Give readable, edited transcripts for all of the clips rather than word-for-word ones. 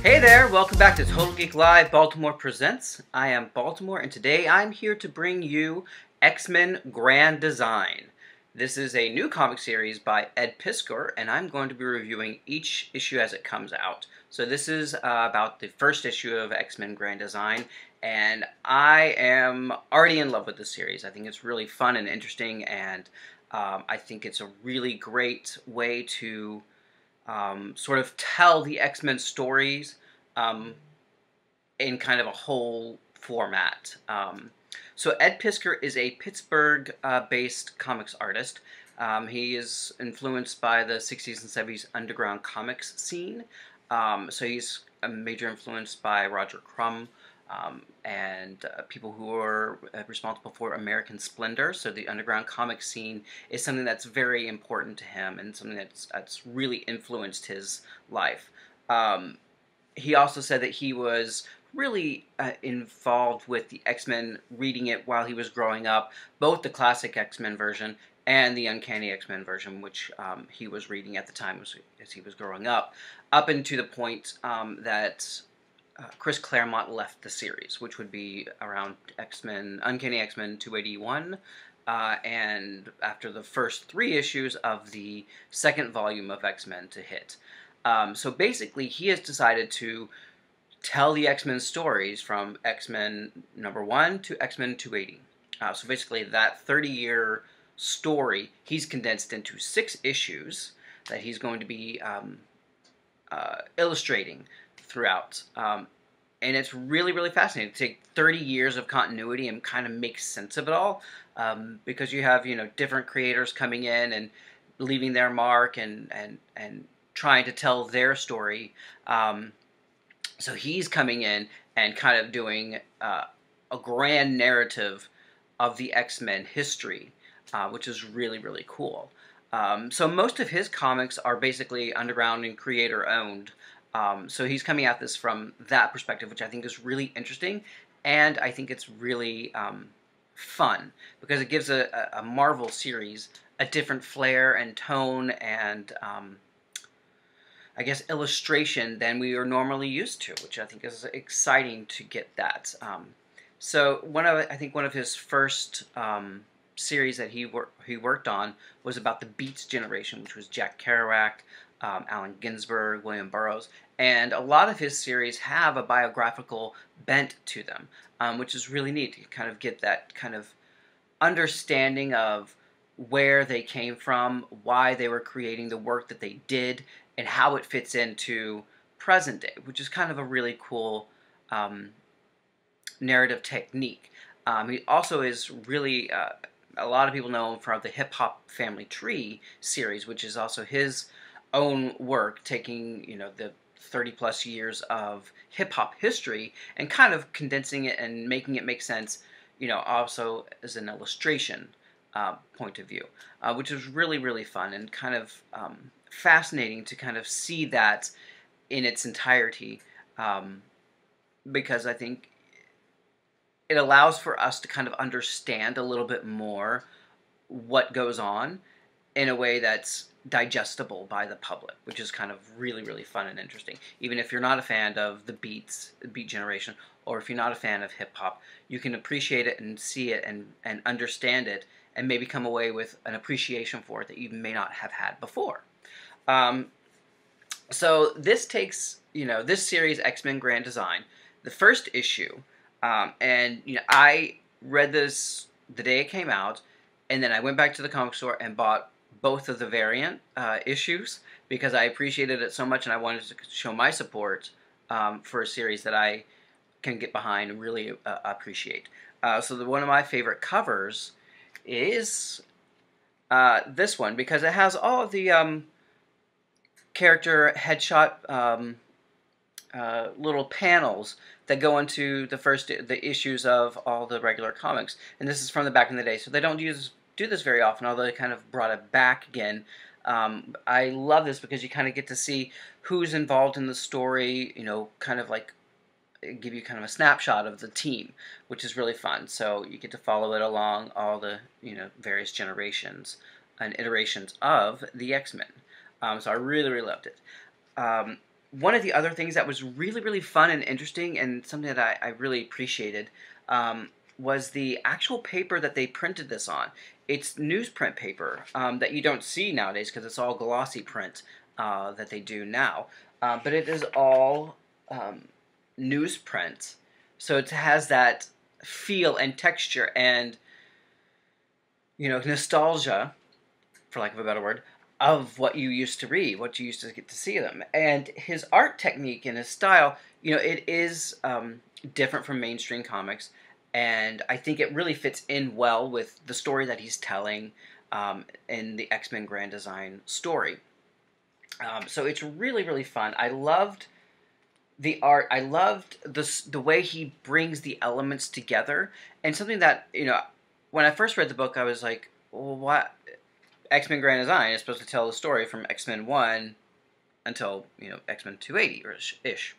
Hey there, welcome back to Total Geek Live Baltimore Presents. I am Baltimore, and today I'm here to bring you X-Men Grand Design. This is a new comic series by Ed Piskor, and I'm going to be reviewing each issue as it comes out. So this is about the first issue of X-Men Grand Design, and I am already in love with this series. I think it's really fun and interesting, and I think it's a really great way to sort of tell the X-Men stories in kind of a whole format. So Ed Piskor is a Pittsburgh-based comics artist. He is influenced by the 60s and 70s underground comics scene. So he's a major influence by Roger Crumb and people who are responsible for American Splendor. So the underground comic scene is something that's very important to him and something that's really influenced his life. He also said that he was really involved with the X-Men, reading it while he was growing up, both the classic X-Men version and the Uncanny X-Men version, which he was reading at the time as he was growing up into the point that Chris Claremont left the series, which would be around Uncanny X-Men 281, and after the first 3 issues of the second volume of X-Men to hit. So basically, he has decided to tell the X-Men stories from X-Men number 1 to X-Men 280. So basically, that 30-year story, he's condensed into 6 issues that he's going to be illustrating throughout. And it's really, really fascinating to take 30 years of continuity and kind of make sense of it all, because you have, different creators coming in and leaving their mark and trying to tell their story. So he's coming in and kind of doing a grand narrative of the X-Men history, which is really, really cool. So most of his comics are basically underground and creator-owned. So he's coming at this from that perspective, which I think is really interesting, and I think it's really fun, because it gives a Marvel series a different flair and tone and I guess illustration than we are normally used to, which I think is exciting to get that. So I think one of his first series that he worked on was about the Beats generation, which was Jack Kerouac, Allen Ginsberg, William Burroughs, and a lot of his series have a biographical bent to them, which is really neat to kind of get that kind of understanding of where they came from, why they were creating the work that they did, and how it fits into present day, which is kind of a really cool narrative technique. He also is really, a lot of people know him from the Hip Hop Family Tree series, which is also his own work, taking, the 30-plus years of hip-hop history and kind of condensing it and making it make sense, also as an illustration point of view, which is really, really fun and kind of fascinating to kind of see that in its entirety, because I think it allows for us to kind of understand a little bit more what goes on in a way that's digestible by the public, which is kind of really, really fun and interesting. Even if you're not a fan of the Beat generation, or if you're not a fan of hip-hop, you can appreciate it and see it and understand it and maybe come away with an appreciation for it that you may not have had before. So this takes, this series, X-Men Grand Design, the first issue, and I read this the day it came out, and then I went back to the comic store and bought both of the variant issues, because I appreciated it so much and I wanted to show my support for a series that I can get behind and really appreciate. So one of my favorite covers is this one, because it has all of the character headshot little panels that go into the issues of all the regular comics, and this is from the back in the day, so they don't do this very often, although they kind of brought it back again. I love this because you kind of get to see who's involved in the story, kind of like give you kind of a snapshot of the team, which is really fun. So you get to follow it along all the various generations and iterations of the X-Men. So I really, really loved it. one of the other things that was really, really fun and interesting, and something that I really appreciated, was the actual paper that they printed this on. It's newsprint paper that you don't see nowadays because it's all glossy print that they do now. But it is all newsprint, so it has that feel and texture and nostalgia, for lack of a better word, of what you used to read, what you used to get to see them. And his art technique and his style, it is different from mainstream comics, and I think it really fits in well with the story that he's telling in the X-Men Grand Design story. So it's really, really fun. I loved the art. I loved the way he brings the elements together, and something that, when I first read the book, I was like, well, what? X-Men Grand Design is supposed to tell the story from X-Men 1 until, X-Men 280-ish.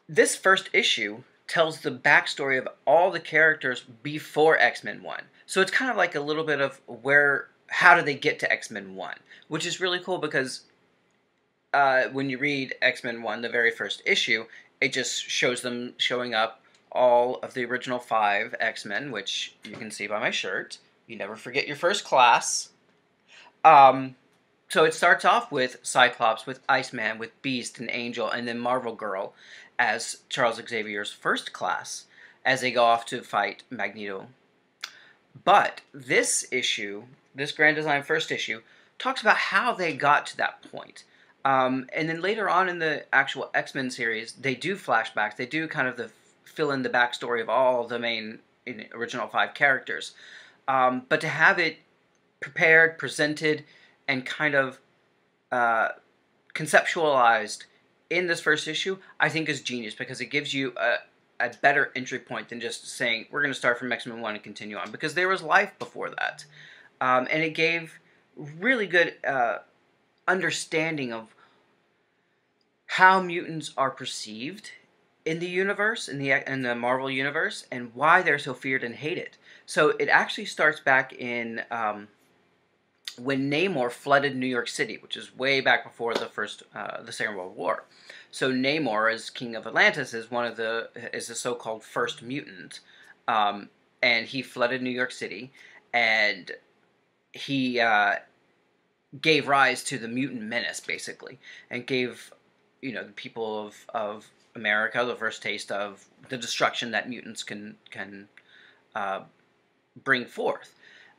This first issue tells the backstory of all the characters before X-Men 1. So it's kind of like a little bit of how did they get to X-Men 1, which is really cool because when you read X-Men 1, the very first issue, it just shows them showing up, all of the original 5 X-Men, which you can see by my shirt. You never forget your first class. So it starts off with Cyclops, with Iceman, with Beast and Angel, and then Marvel Girl as Charles Xavier's first class as they go off to fight Magneto. But this issue, this Grand Design first issue, talks about how they got to that point. And then later on in the actual X-Men series, they do flashbacks. They do kind of fill in the backstory of all the main original 5 characters. But to have it prepared, presented, and kind of conceptualized in this first issue, I think is genius because it gives you a better entry point than just saying, we're going to start from X-Men 1 and continue on, because there was life before that. And it gave really good understanding of how mutants are perceived in the universe, in the Marvel universe, and why they're so feared and hated. So it actually starts back in when Namor flooded New York City, which is way back before the Second World War. So Namor, as King of Atlantis, is the so-called first mutant, and he flooded New York City, and he gave rise to the mutant menace, basically, and gave the people of America the first taste of the destruction that mutants can bring forth.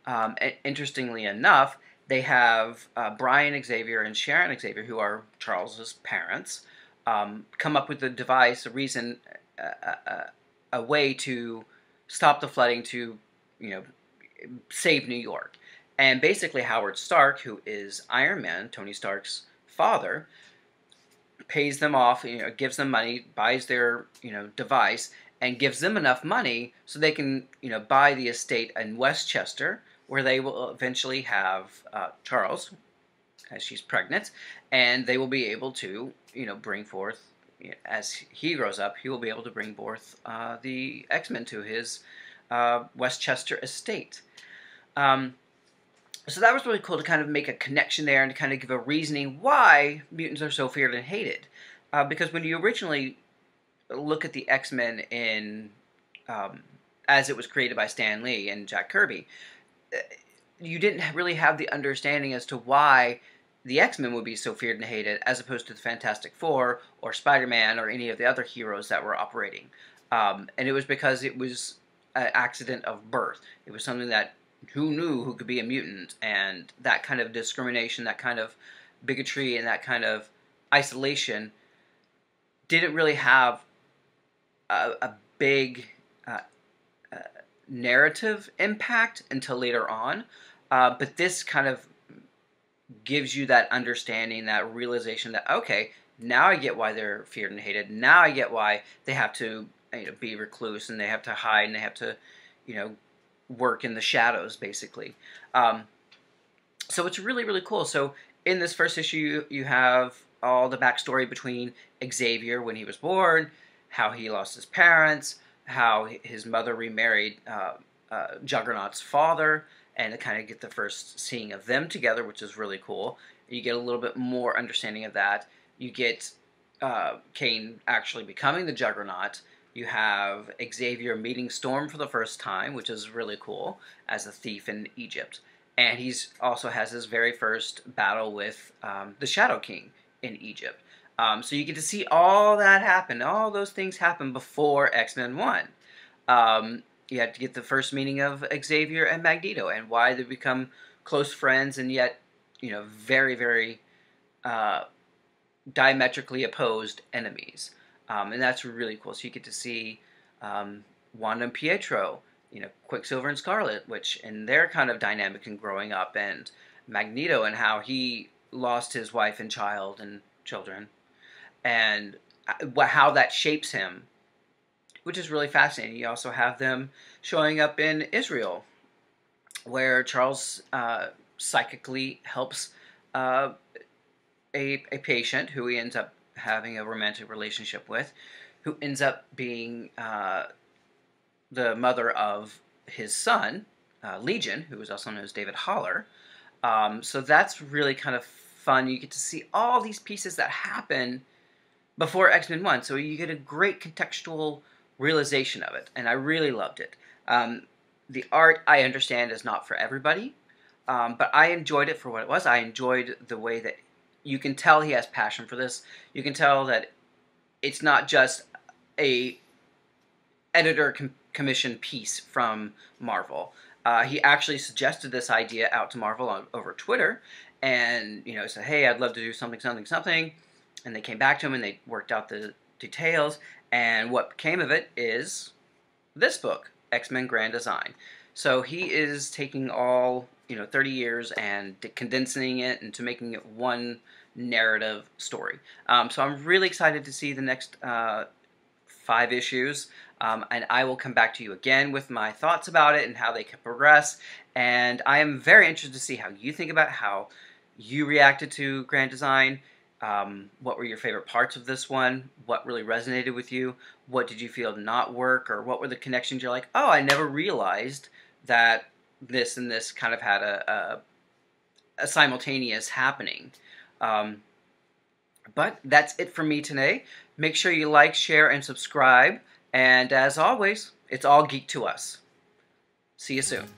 And interestingly enough, they have Brian Xavier and Sharon Xavier, who are Charles's parents, come up with a device, a reason, a way to stop the flooding, to save New York. And basically Howard Stark, who is Iron Man, Tony Stark's father, pays them off, gives them money, buys their, device, and gives them enough money so they can, buy the estate in Westchester, where they will eventually have Charles, as she's pregnant, and they will be able to, bring forth, as he grows up, he will be able to bring forth the X-Men to his Westchester estate. So that was really cool to kind of make a connection there and to kind of give a reasoning why mutants are so feared and hated. Because when you originally look at the X-Men in as it was created by Stan Lee and Jack Kirby, you didn't really have the understanding as to why the X-Men would be so feared and hated as opposed to the Fantastic Four or Spider-Man or any of the other heroes that were operating. And it was because it was an accident of birth. It was something that who knew who could be a mutant, and that kind of discrimination, that kind of bigotry, and that kind of isolation didn't really have a big narrative impact until later on. But this kind of gives you that understanding, that realization that, okay, now I get why they're feared and hated. Now I get why they have to be recluse, and they have to hide, and they have to, work in the shadows, basically. So it's really, really cool. So in this first issue, you have all the backstory between Xavier when he was born, how he lost his parents, how his mother remarried Juggernaut's father, and to kind of get the first seeing of them together, which is really cool. You get a little bit more understanding of that. You get Kane actually becoming the Juggernaut. You have Xavier meeting Storm for the first time, which is really cool, as a thief in Egypt. And he's also has his very first battle with the Shadow King in Egypt. So you get to see all that happen. All those things happen before X-Men 1. You had to get the first meeting of Xavier and Magneto and why they become close friends and yet, very, very diametrically opposed enemies. And that's really cool. So you get to see Wanda and Pietro, Quicksilver and Scarlet, which in their kind of dynamic and growing up, and Magneto and how he lost his wife and child and children, and how that shapes him, which is really fascinating. You also have them showing up in Israel, where Charles psychically helps a patient who he ends up having a romantic relationship with, who ends up being the mother of his son, Legion, who is also known as David Haller. So that's really kind of fun. You get to see all these pieces that happen before X-Men 1, so you get a great contextual realization of it, and I really loved it. The art, I understand, is not for everybody, but I enjoyed it for what it was. I enjoyed the way that you can tell he has passion for this. You can tell that it's not just a editor commission piece from Marvel. He actually suggested this idea out to Marvel over Twitter, and said, "Hey, I'd love to do something, something, something." And they came back to him and they worked out the details. And what came of it is this book, X-Men Grand Design. So he is taking all 30 years and condensing it into making it one narrative story. So I'm really excited to see the next 5 issues. And I will come back to you again with my thoughts about it and how they can progress. And I am very interested to see how you think about how you reacted to Grand Design. What were your favorite parts of this one? What really resonated with you? What did you feel did not work? Or what were the connections you're like, oh, I never realized that this and this kind of had a simultaneous happening. But that's it for me today. Make sure you like, share, and subscribe. And as always, it's all geek to us. See you soon.